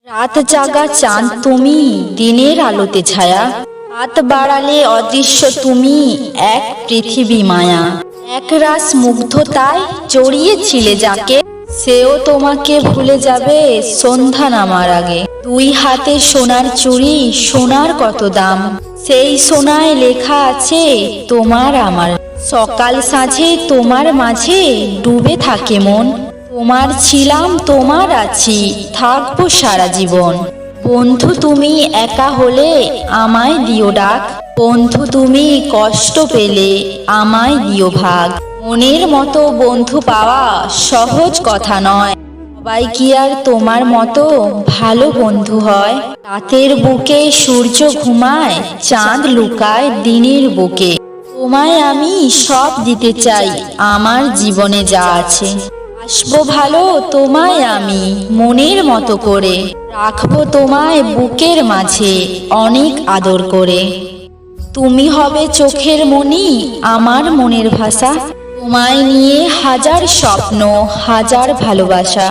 রাত জাগা চাঁদ তুমি, দিনের আলোতে ছায়া। হাত বাড়ালে অদৃশ্য তুমি, এক পৃথিবী মায়া। এক রাস মুগ্ধতায় জড়িয়েছিলে যাকে, সেও তোমাকে ভুলে যাবে সন্ধ্যা নামার আগে। দুই হাতে সোনার চুড়ি, সোনার কত দাম, সেই সোনায় লেখা আছে তোমার আমার। সকাল সাঁঝে তোমার মাঝে ডুবে থাকে মন, তোমার ছিলাম তোমার আছি, থাকবো সারা জীবন। বন্ধু তুমি একা হলে আমায় দিও ডাক, বন্ধু তুমি কষ্ট পেলে আমায় দিও ভাগ। মনের মতো বন্ধু পাওয়া সহজ কথা নয়, সবাই কি আর তোমার মতো ভালো বন্ধু হয়? রাতের বুকে সূর্য ঘুমায়, চাঁদ লুকায় দিনের বুকে। তোমায় আমি সব দিতে চাই, আমার জীবনে যা আছে। আসবো ভালো তোমায় আমি মনের মতো করে, রাখবো তোমায় বুকের মাঝে অনেক আদর করে। তুমি হবে চোখের মণি, আমার মনের ভাষা, তোমায় নিয়ে হাজার স্বপ্ন, হাজার ভালোবাসা।